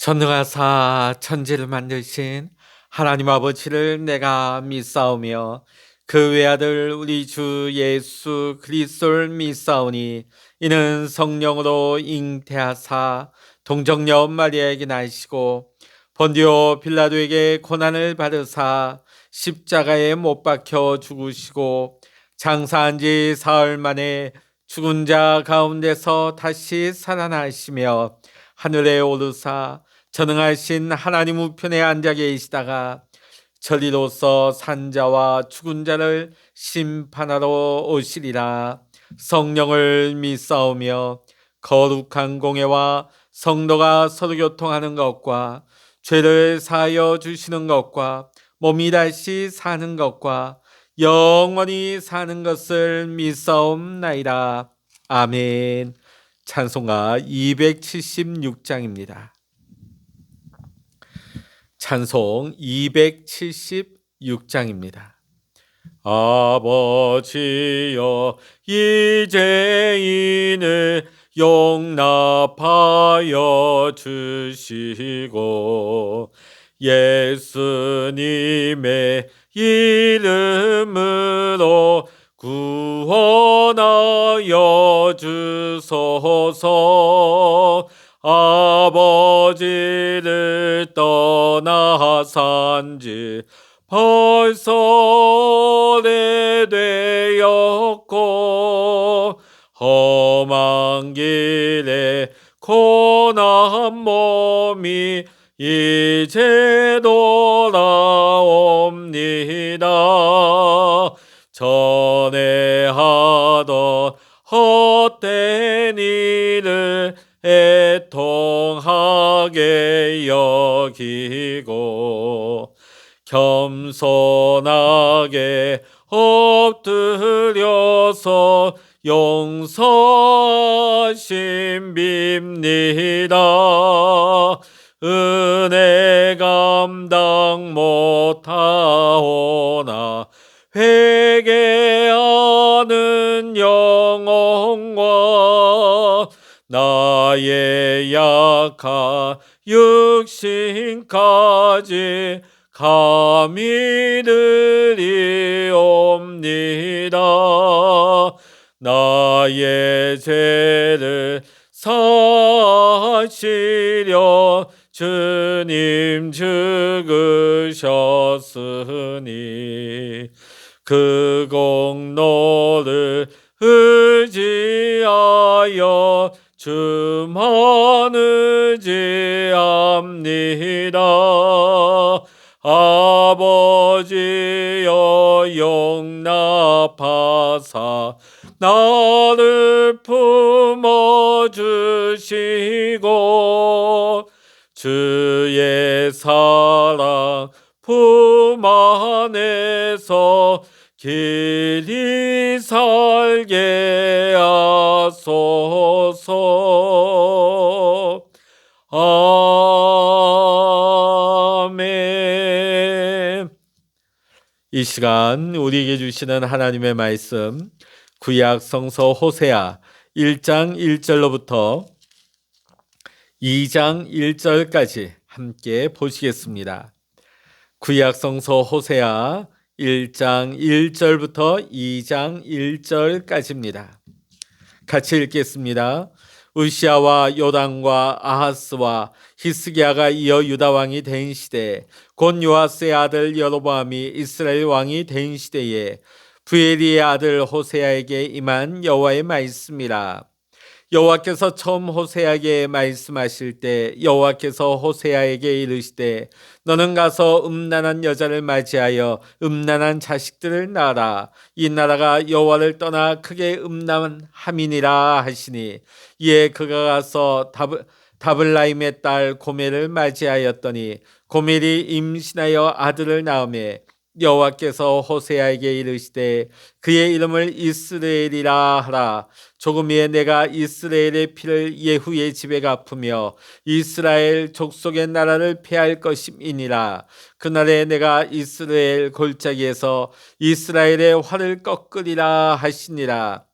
전능하사 천지를 만드신 하나님 아버지를 내가 믿사오며 그 외아들 우리 주 예수 그리스도를 믿사오니 이는 성령으로 잉태하사 동정녀 마리아에게 나시고 본디오 빌라도에게 고난을 받으사 십자가에 못 박혀 죽으시고 장사한 지 사흘 만에 죽은 자 가운데서 다시 살아나시며 하늘에 오르사 전능하신 하나님 우편에 앉아 계시다가 저리로서 산자와 죽은 자를 심판하러 오시리라. 성령을 믿사오며 거룩한 공회와 성도가 서로 교통하는 것과 죄를 사하여 주시는 것과 몸이 다시 사는 것과 영원히 사는 것을 믿사옵나이다. 아멘. 찬송가 276장입니다. 찬송 276장입니다. 아버지여 이제인을 용납하여 주시고 예수님의 이름으로 구원하여 주소서. 아버지를 떠나 산지 벌써 오래되었고 험한 길에 고난 몸이 이제 돌아옵니다. 전에 하던 헛된 일을 애통하게 여기고 겸손하게 엎드려서 용서하심 빕니다. 은혜 감당 못하오나 회개하는 영혼과 나의 약한 육신까지 감히 드리옵니다. 나의 죄를 사시려 주님 죽으셨으니 그 공로를 의지하여 주만 의지합니다. 아버지여 용납하사 나를 품어주시고 주의 사랑 품 안에서 길이 살게 하소서. 아멘. 이 시간 우리에게 주시는 하나님의 말씀 구약 성서 호세아 1장 1절로부터 2장 1절까지 함께 보시겠습니다. 구약 성서 호세아 1장 1절부터 2장 1절까지입니다. 같이 읽겠습니다. 우시아와 요담과 아하스와 히스기야가 이어 유다 왕이 된 시대, 곧 요아스의 아들 여로보암이 이스라엘 왕이 된 시대에 부엘리의 아들 호세아에게 임한 여호와의 말씀이라. 여호와께서 처음 호세아에게 말씀하실 때 여호와께서 호세아에게 이르시되 너는 가서 음란한 여자를 맞이하여 음란한 자식들을 낳아라. 이 나라가 여호와를 떠나 크게 음란함이니라 하시니 이에 그가 가서 다블라임의 딸 고멜을 맞이하였더니 고멜이 임신하여 아들을 낳으매 여호와께서 호세아에게 이르시되 그의 이름을 이스라엘이라 하라. 조금 후에 내가 이스라엘의 피를 예후의 집에 갚으며 이스라엘 족속의 나라를 폐할 것임이니라. 그날에 내가 이스라엘 골짜기에서 이스라엘의 활을 꺾으리라 하시니라.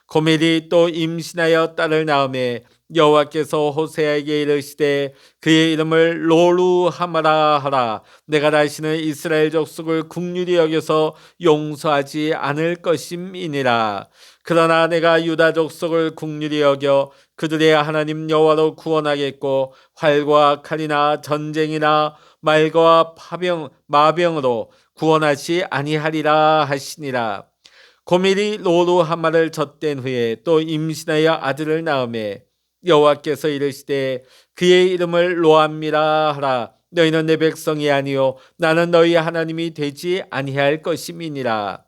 고멜이 또 임신하여 딸을 낳으매 여호와께서 호세아에게 이르시되 그의 이름을 로루하마라 하라. 내가 다시는 이스라엘 족속을 긍휼히 여겨서 용서하지 않을 것임이니라. 그러나 내가 유다 족속을 긍휼히 여겨 그들의 하나님 여호와로 구원하겠고 활과 칼이나 전쟁이나 말과 마병으로 구원하지 아니하리라 하시니라. 고멜이 로루하마를 젖된 후에 또 임신하여 아들을 낳음에 여호와께서 이르시되 그의 이름을 로암미라 하라. 너희는 내 백성이 아니요 나는 너희 하나님이 되지 아니할 것임이니라.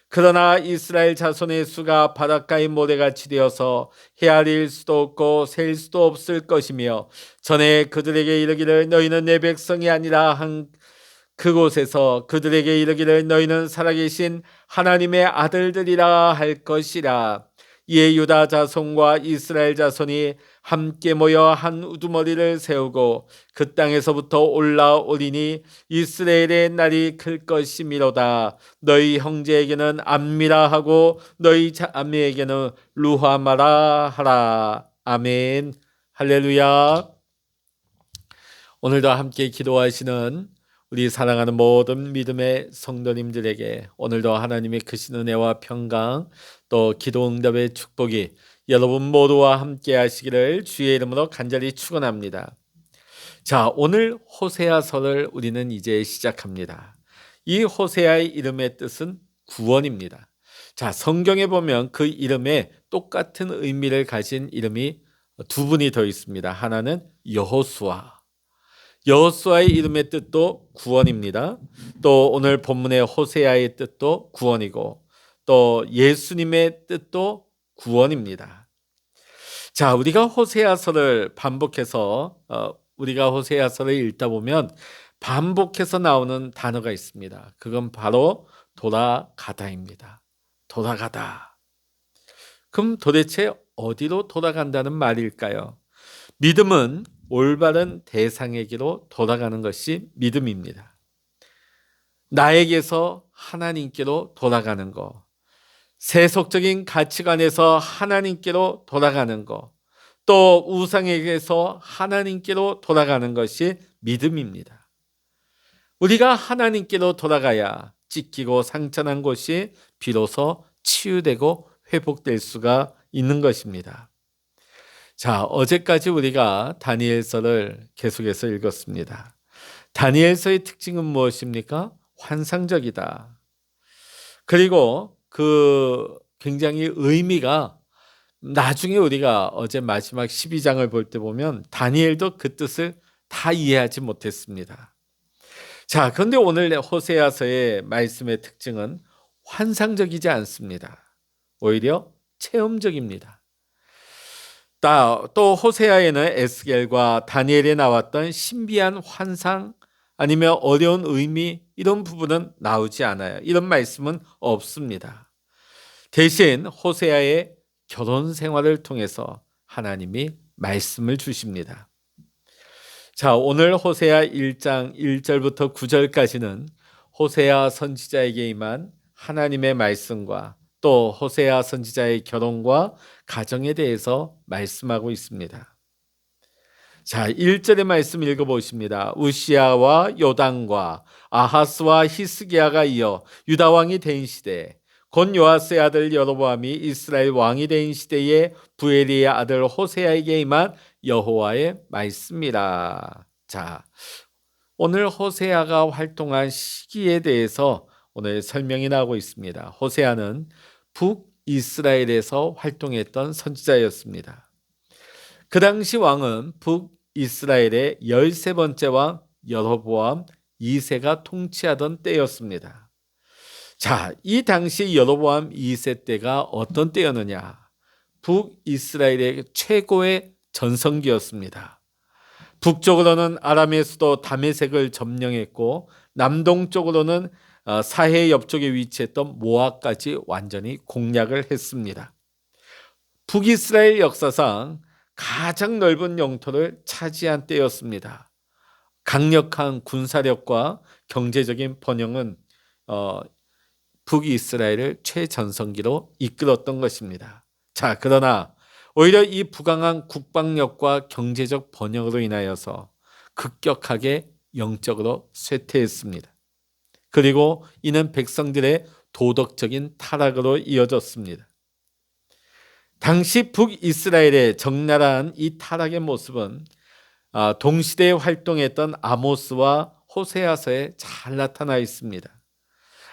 그러나 이스라엘 자손의 수가 바닷가의 모래같이 되어서 헤아릴 수도 없고 셀 수도 없을 것이며 전에 그들에게 이르기를 너희는 내 백성이 아니라 한 그곳에서 그들에게 이르기를 너희는 살아계신 하나님의 아들들이라 할 것이라. 이에 유다 자손과 이스라엘 자손이 함께 모여 한 우두머리를 세우고 그 땅에서부터 올라오리니 이스라엘의 날이 클 것이미로다. 너희 형제에게는 암미라 하고 너희 자매에게는 루하마라 하라. 아멘. 할렐루야. 오늘도 함께 기도하시는 우리 사랑하는 모든 믿음의 성도님들에게 오늘도 하나님의 크신 은혜와 평강 또 기도 응답의 축복이 여러분 모두와 함께 하시기를 주의 이름으로 간절히 축원합니다. 자, 오늘 호세아서를 우리는 이제 시작합니다. 이 호세아의 이름의 뜻은 구원입니다. 자, 성경에 보면 그 이름에 똑같은 의미를 가진 이름이 두 분이 더 있습니다. 하나는 여호수아. 여호수아의 이름의 뜻도 구원입니다. 또 오늘 본문의 호세아의 뜻도 구원이고 또 예수님의 뜻도 구원입니다. 자, 우리가 호세아서를 반복해서 우리가 호세아서를 읽다 보면 반복해서 나오는 단어가 있습니다. 그건 바로 돌아가다입니다. 돌아가다. 그럼 도대체 어디로 돌아간다는 말일까요? 믿음은 올바른 대상에게로 돌아가는 것이 믿음입니다. 나에게서 하나님께로 돌아가는 것, 세속적인 가치관에서 하나님께로 돌아가는 것, 또 우상에게서 하나님께로 돌아가는 것이 믿음입니다. 우리가 하나님께로 돌아가야 찢기고 상처난 곳이 비로소 치유되고 회복될 수가 있는 것입니다. 자, 어제까지 우리가 다니엘서를 계속해서 읽었습니다. 다니엘서의 특징은 무엇입니까? 환상적이다. 그리고 그 굉장히 의미가 나중에 우리가 어제 마지막 12장을 볼 때 보면 다니엘도 그 뜻을 다 이해하지 못했습니다. 자, 그런데 오늘 호세아서의 말씀의 특징은 환상적이지 않습니다. 오히려 체험적입니다. 또 호세아에는 에스겔과 다니엘에 나왔던 신비한 환상 아니면 어려운 의미 이런 부분은 나오지 않아요. 이런 말씀은 없습니다. 대신 호세아의 결혼 생활을 통해서 하나님이 말씀을 주십니다. 자, 오늘 호세아 1장 1절부터 9절까지는 호세아 선지자에게 임한 하나님의 말씀과 또 호세아 선지자의 결혼과 가정에 대해서 말씀하고 있습니다. 자, 1절의 말씀 읽어보십니다. 우시아와 요당과 아하스와 히스기야가 이어 유다 왕이 된 시대 곧 요아스의 아들 여로보암이 이스라엘 왕이 된 시대에 부엘리의 아들 호세아에게 임한 여호와의 말씀이라. 자, 오늘 호세아가 활동한 시기에 대해서 오늘 설명이 나오고 있습니다. 호세아는 북이스라엘에서 활동했던 선지자였습니다. 그 당시 왕은 북이스라엘의 13번째 왕 여로보암 2세가 통치하던 때였습니다. 자, 이 당시 여로보암 2세 때가 어떤 때였느냐? 북이스라엘의 최고의 전성기였습니다. 북쪽으로는 아람의 수도 다메섹을 점령했고 남동쪽으로는 사해 옆쪽에 위치했던 모압까지 완전히 공략을 했습니다. 북이스라엘 역사상 가장 넓은 영토를 차지한 때였습니다. 강력한 군사력과 경제적인 번영은 북이스라엘을 최전성기로 이끌었던 것입니다. 자, 그러나 오히려 이 부강한 국방력과 경제적 번영으로 인하여서 급격하게 영적으로 쇠퇴했습니다. 그리고 이는 백성들의 도덕적인 타락으로 이어졌습니다. 당시 북이스라엘의 적나라한 이 타락의 모습은 동시대에 활동했던 아모스와 호세아서에 잘 나타나 있습니다.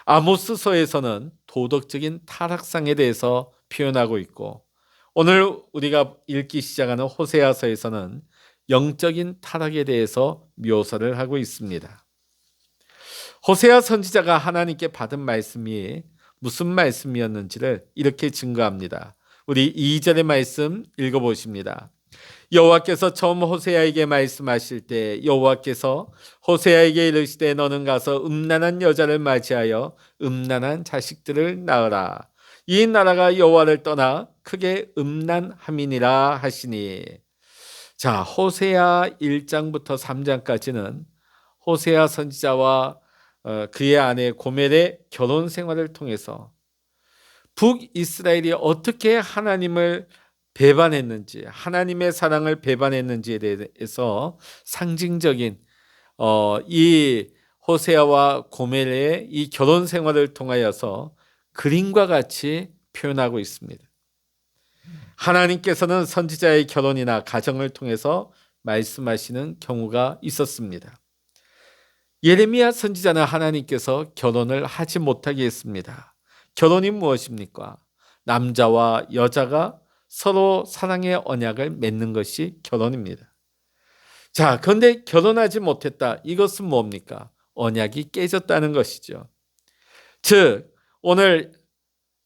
아모스서에서는 도덕적인 타락상에 대해서 표현하고 있고, 오늘 우리가 읽기 시작하는 호세아서에서는 영적인 타락에 대해서 묘사를 하고 있습니다. 호세아 선지자가 하나님께 받은 말씀이 무슨 말씀이었는지를 이렇게 증거합니다. 우리 2절의 말씀 읽어보십니다. 여호와께서 처음 호세아에게 말씀하실 때 여호와께서 호세아에게 이르시되 너는 가서 음란한 여자를 맞이하여 음란한 자식들을 낳으라. 이 나라가 여호와를 떠나 크게 음란함이니라 하시니. 자, 호세아 1장부터 3장까지는 호세아 선지자와 그의 아내 고멜의 결혼 생활을 통해서 북이스라엘이 어떻게 하나님을 배반했는지, 하나님의 사랑을 배반했는지에 대해서 상징적인 이 호세아와 고멜의 이 결혼 생활을 통하여서 그림과 같이 표현하고 있습니다. 하나님께서는 선지자의 결혼이나 가정을 통해서 말씀하시는 경우가 있었습니다. 예레미야 선지자는 하나님께서 결혼을 하지 못하게 했습니다. 결혼이 무엇입니까? 남자와 여자가 서로 사랑의 언약을 맺는 것이 결혼입니다. 자, 그런데 결혼하지 못했다. 이것은 뭡니까? 언약이 깨졌다는 것이죠. 즉, 오늘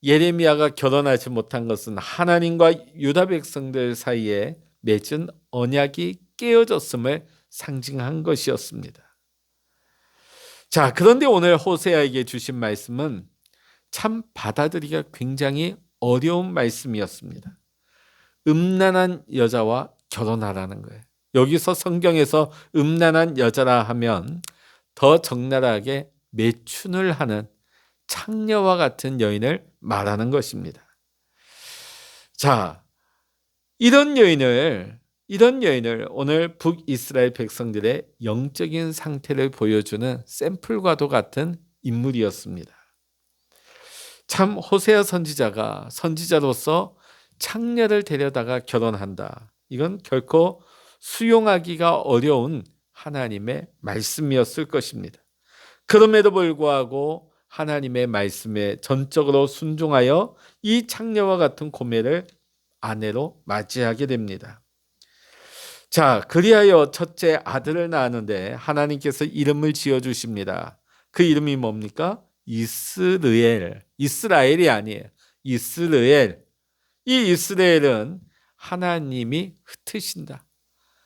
예레미야가 결혼하지 못한 것은 하나님과 유다 백성들 사이에 맺은 언약이 깨어졌음을 상징한 것이었습니다. 자, 그런데 오늘 호세아에게 주신 말씀은 참 받아들이기가 굉장히 어려운 말씀이었습니다. 음란한 여자와 결혼하라는 거예요. 여기서 성경에서 음란한 여자라 하면 더 적나라하게 매춘을 하는 창녀와 같은 여인을 말하는 것입니다. 자, 이런 여인을 오늘 북이스라엘 백성들의 영적인 상태를 보여주는 샘플과도 같은 인물이었습니다. 참 호세아 선지자가 선지자로서 창녀를 데려다가 결혼한다. 이건 결코 수용하기가 어려운 하나님의 말씀이었을 것입니다. 그럼에도 불구하고 하나님의 말씀에 전적으로 순종하여 이 창녀와 같은 고멜을 아내로 맞이하게 됩니다. 자, 그리하여 첫째 아들을 낳았는데 하나님께서 이름을 지어주십니다. 그 이름이 뭡니까? 이스라엘이 아니에요. 이스라엘. 이 이스라엘은 하나님이 흩으신다.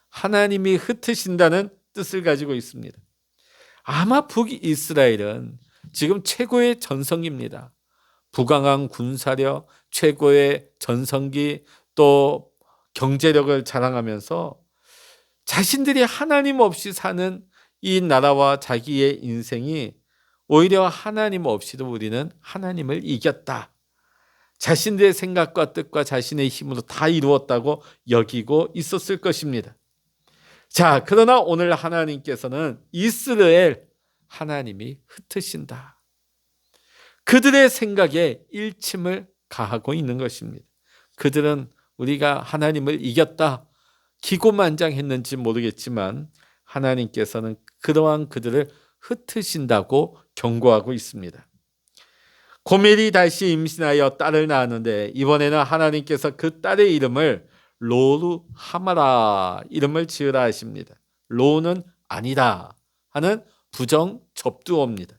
하나님이 흩으신다는 뜻을 가지고 있습니다. 아마 북이스라엘은 지금 최고의 전성기입니다. 부강한 군사력, 최고의 전성기, 또 경제력을 자랑하면서 자신들이 하나님 없이 사는 이 나라와 자기의 인생이 오히려 하나님 없이도 우리는 하나님을 이겼다. 자신들의 생각과 뜻과 자신의 힘으로 다 이루었다고 여기고 있었을 것입니다. 자, 그러나 오늘 하나님께서는 이스라엘 하나님이 흩으신다. 그들의 생각에 일침을 가하고 있는 것입니다. 그들은 우리가 하나님을 이겼다 기고만장했는지 모르겠지만 하나님께서는 그러한 그들을 흩으신다고 경고하고 있습니다. 고멜이 다시 임신하여 딸을 낳았는데 이번에는 하나님께서 그 딸의 이름을 로루하마라 이름을 지으라 하십니다. 로는 아니다 하는 부정 접두어입니다.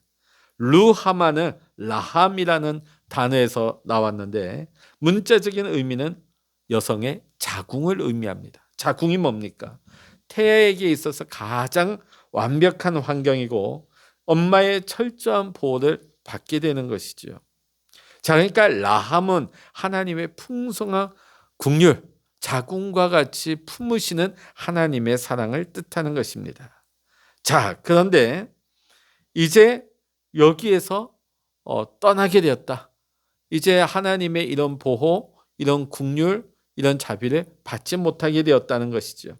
루하마는 라함이라는 단어에서 나왔는데 문자적인 의미는 여성의 자궁을 의미합니다. 자궁이 뭡니까? 태아에게 있어서 가장 완벽한 환경이고 엄마의 철저한 보호를 받게 되는 것이죠. 자, 그러니까 라함은 하나님의 풍성한 국률, 자궁과 같이 품으시는 하나님의 사랑을 뜻하는 것입니다. 자, 그런데 이제 여기에서 떠나게 되었다. 이제 하나님의 이런 보호, 이런 국률, 이런 자비를 받지 못하게 되었다는 것이죠.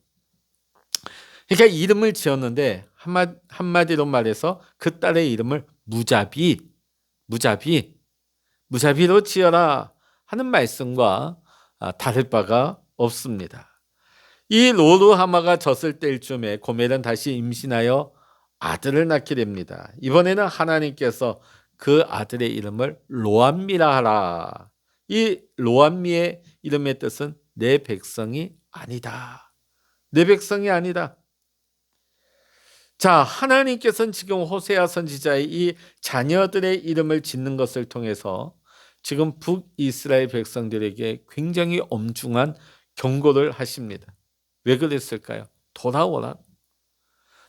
그러니까 이름을 지었는데 한마디로 말해서 그 딸의 이름을 무자비로 지어라 하는 말씀과 다를 바가 없습니다. 이 로루하마가 졌을 때쯤에 고멜은 다시 임신하여 아들을 낳게 됩니다. 이번에는 하나님께서 그 아들의 이름을 로암미라 하라. 이 로암미의 이름의 뜻은 내 백성이 아니다. 내 백성이 아니다. 자, 하나님께서는 지금 호세아 선지자의 이 자녀들의 이름을 짓는 것을 통해서 지금 북이스라엘 백성들에게 굉장히 엄중한 경고를 하십니다. 왜 그랬을까요? 돌아오라.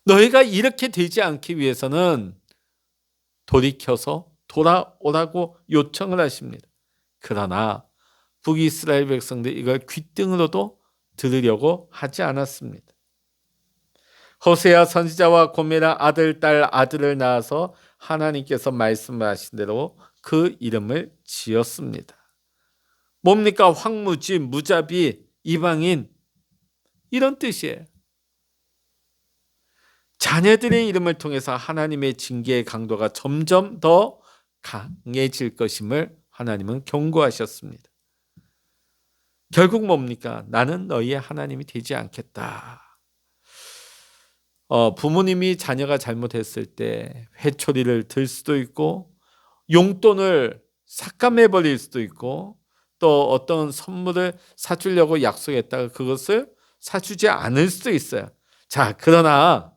너희가 이렇게 되지 않기 위해서는 돌이켜서 돌아오라고 요청을 하십니다. 그러나 북이스라엘 백성들이 이걸 귓등으로도 들으려고 하지 않았습니다. 호세아 선지자와 고멜은 아들, 딸, 아들을 낳아서 하나님께서 말씀하신 대로 그 이름을 지었습니다. 뭡니까? 황무지, 무자비, 이방인 이런 뜻이에요. 자녀들의 이름을 통해서 하나님의 징계의 강도가 점점 더 강해질 것임을 하나님은 경고하셨습니다. 결국 뭡니까? 나는 너희의 하나님이 되지 않겠다. 부모님이 자녀가 잘못했을 때 회초리를 들 수도 있고 용돈을 삭감해 버릴 수도 있고 또 어떤 선물을 사주려고 약속했다가 그것을 사주지 않을 수도 있어요. 자, 그러나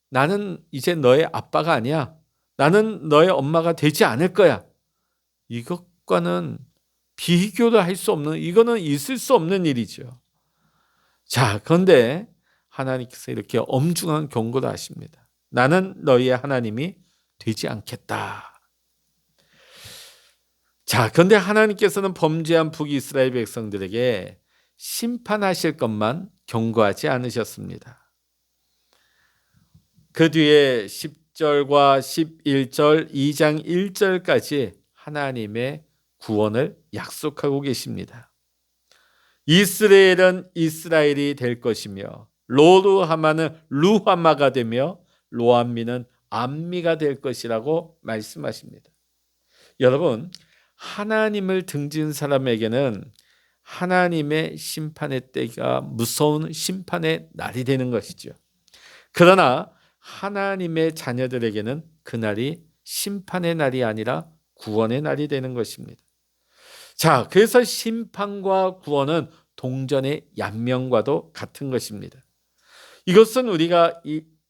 나는 이제 너의 아빠가 아니야. 나는 너의 엄마가 되지 않을 거야. 이것과는 비교를 할 수 없는, 이거는 있을 수 없는 일이죠. 자, 그런데 하나님께서 이렇게 엄중한 경고를 하십니다. 나는 너희의 하나님이 되지 않겠다. 자, 그런데 하나님께서는 범죄한 북이스라엘 백성들에게 심판하실 것만 경고하지 않으셨습니다. 그 뒤에 10절과 11절, 2장 1절까지 하나님의 구원을 약속하고 계십니다. 이스라엘은 이스라엘이 될 것이며 로루하마는 루하마가 되며 로암미는 암미가 될 것이라고 말씀하십니다. 여러분, 하나님을 등진 사람에게는 하나님의 심판의 때가 무서운 심판의 날이 되는 것이죠. 그러나 하나님의 자녀들에게는 그날이 심판의 날이 아니라 구원의 날이 되는 것입니다. 자, 그래서 심판과 구원은 동전의 양면과도 같은 것입니다. 이것은 우리가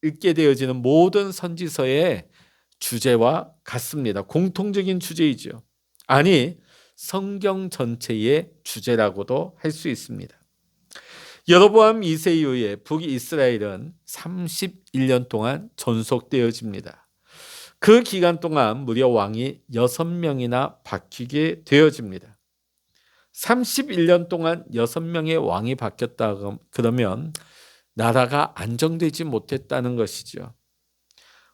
읽게 되어지는 모든 선지서의 주제와 같습니다. 공통적인 주제이죠. 아니, 성경 전체의 주제라고도 할 수 있습니다. 여로보암 2세 이후에 북이스라엘은 31년 동안 존속되어집니다. 그 기간 동안 무려 왕이 6명이나 바뀌게 되어집니다. 31년 동안 6명의 왕이 바뀌었다 그러면 나라가 안정되지 못했다는 것이죠.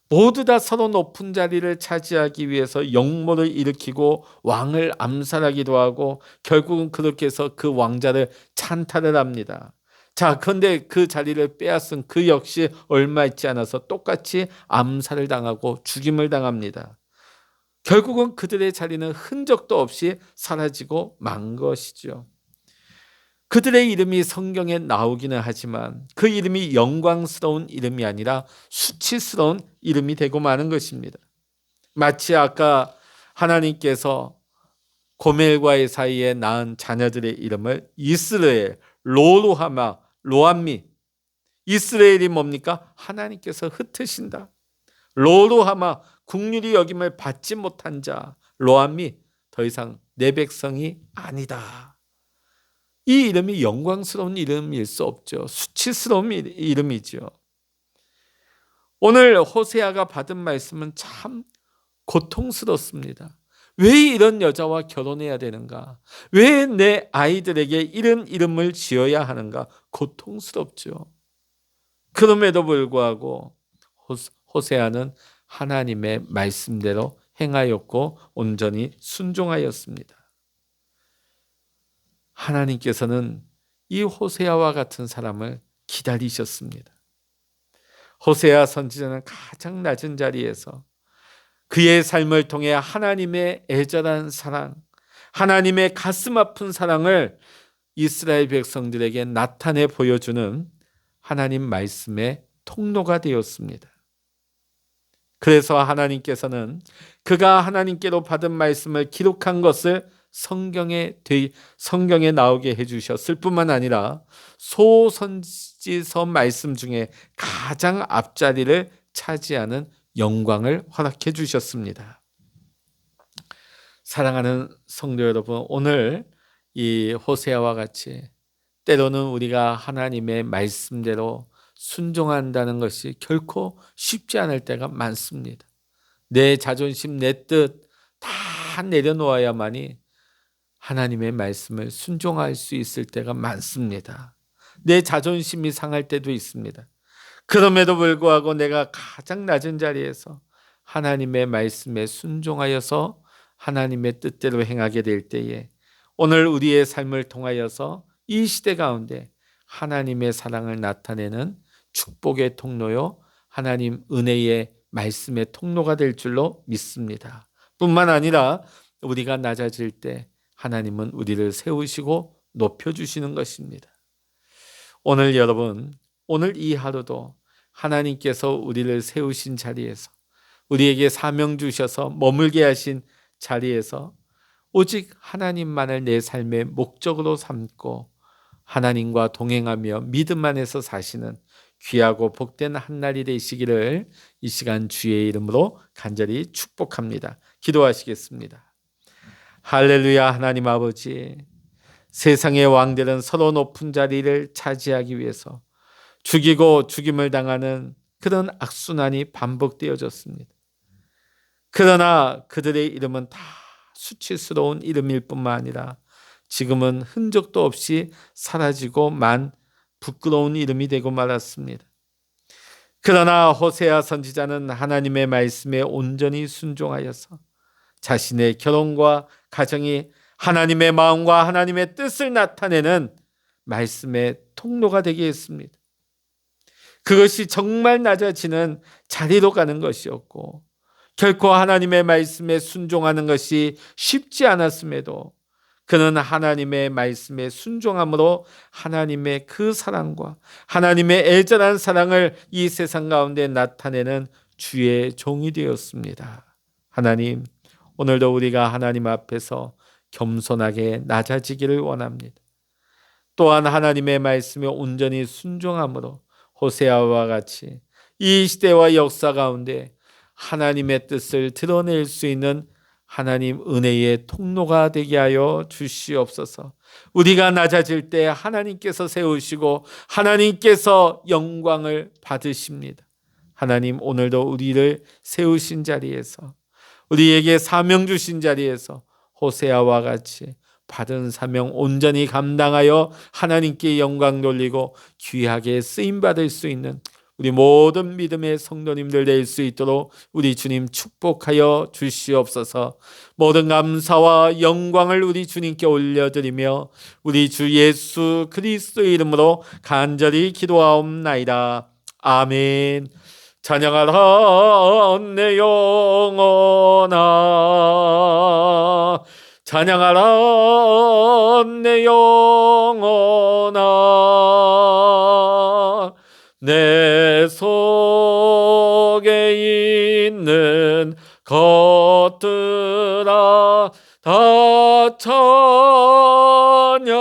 모두 다 서로 높은 자리를 차지하기 위해서 역모를 일으키고 왕을 암살하기도 하고 결국은 그렇게 해서 그 왕자를 찬탈을 합니다. 자, 그런데 그 자리를 빼앗은 그 역시 얼마 있지 않아서 똑같이 암살을 당하고 죽임을 당합니다. 결국은 그들의 자리는 흔적도 없이 사라지고 만 것이죠. 그들의 이름이 성경에 나오기는 하지만 그 이름이 영광스러운 이름이 아니라 수치스러운 이름이 되고 마는 것입니다. 마치 아까 하나님께서 고멜과의 사이에 낳은 자녀들의 이름을 이스라엘, 로루하마, 로암미. 이스라엘이 뭡니까? 하나님께서 흩으신다. 로루하마, 국률이 여김을 받지 못한 자. 로암미, 더 이상 내 백성이 아니다. 이 이름이 영광스러운 이름일 수 없죠. 수치스러운 이름이죠. 오늘 호세아가 받은 말씀은 참 고통스럽습니다. 왜 이런 여자와 결혼해야 되는가? 왜 내 아이들에게 이런 이름을 지어야 하는가? 고통스럽죠. 그럼에도 불구하고 호세아는 하나님의 말씀대로 행하였고 온전히 순종하였습니다. 하나님께서는 이 호세아와 같은 사람을 기다리셨습니다. 호세아 선지자는 가장 낮은 자리에서 그의 삶을 통해 하나님의 애절한 사랑, 하나님의 가슴 아픈 사랑을 이스라엘 백성들에게 나타내 보여주는 하나님 말씀의 통로가 되었습니다. 그래서 하나님께서는 그가 하나님께로 받은 말씀을 기록한 것을 성경에 나오게 해주셨을 뿐만 아니라 소선지서 말씀 중에 가장 앞자리를 차지하는 영광을 허락해 주셨습니다. 사랑하는 성도 여러분, 오늘 이 호세아와 같이 때로는 우리가 하나님의 말씀대로 순종한다는 것이 결코 쉽지 않을 때가 많습니다. 내 자존심, 내 뜻 다 내려놓아야만이 하나님의 말씀을 순종할 수 있을 때가 많습니다. 내 자존심이 상할 때도 있습니다. 그럼에도 불구하고 내가 가장 낮은 자리에서 하나님의 말씀에 순종하여서 하나님의 뜻대로 행하게 될 때에 오늘 우리의 삶을 통하여서 이 시대 가운데 하나님의 사랑을 나타내는 축복의 통로요, 하나님 은혜의 말씀의 통로가 될 줄로 믿습니다. 뿐만 아니라 우리가 낮아질 때 하나님은 우리를 세우시고 높여주시는 것입니다. 오늘 여러분, 오늘 이 하루도 하나님께서 우리를 세우신 자리에서, 우리에게 사명 주셔서 머물게 하신 자리에서 오직 하나님만을 내 삶의 목적으로 삼고 하나님과 동행하며 믿음 안에서 사시는 귀하고 복된 한날이 되시기를 이 시간 주의 이름으로 간절히 축복합니다. 기도하시겠습니다. 할렐루야. 하나님 아버지, 세상의 왕들은 서로 높은 자리를 차지하기 위해서 죽이고 죽임을 당하는 그런 악순환이 반복되어졌습니다. 그러나 그들의 이름은 다 수치스러운 이름일 뿐만 아니라 지금은 흔적도 없이 사라지고 만 부끄러운 이름이 되고 말았습니다. 그러나 호세아 선지자는 하나님의 말씀에 온전히 순종하여서 자신의 결혼과 가정이 하나님의 마음과 하나님의 뜻을 나타내는 말씀의 통로가 되게 했습니다. 그것이 정말 낮아지는 자리로 가는 것이었고 결코 하나님의 말씀에 순종하는 것이 쉽지 않았음에도 그는 하나님의 말씀에 순종함으로 하나님의 그 사랑과 하나님의 애절한 사랑을 이 세상 가운데 나타내는 주의 종이 되었습니다. 하나님, 오늘도 우리가 하나님 앞에서 겸손하게 낮아지기를 원합니다. 또한 하나님의 말씀에 온전히 순종함으로 호세아와 같이 이 시대와 역사 가운데 하나님의 뜻을 드러낼 수 있는 하나님 은혜의 통로가 되게 하여 주시옵소서. 우리가 낮아질 때 하나님께서 세우시고 하나님께서 영광을 받으십니다. 하나님, 오늘도 우리를 세우신 자리에서, 우리에게 사명 주신 자리에서 호세아와 같이 받은 사명 온전히 감당하여 하나님께 영광 돌리고 귀하게 쓰임받을 수 있는 우리 모든 믿음의 성도님들 될 수 있도록 우리 주님 축복하여 주시옵소서. 모든 감사와 영광을 우리 주님께 올려드리며 우리 주 예수 그리스도의 이름으로 간절히 기도하옵나이다. 아멘. 찬양하라 내 영혼아, 찬양하라 내 영혼아, 내 속에 있는 것들아 다 찬양하라.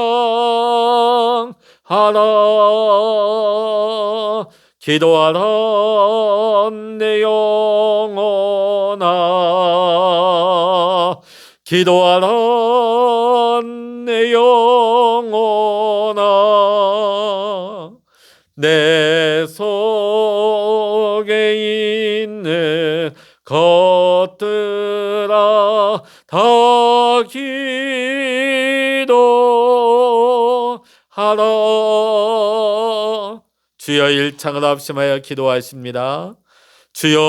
기도하라 내 영혼아, 기도하라 내 영혼아, 내 속에 있는 것들아 다 기도하라. 주여, 일창을 합심하여 기도하십니다. 주여,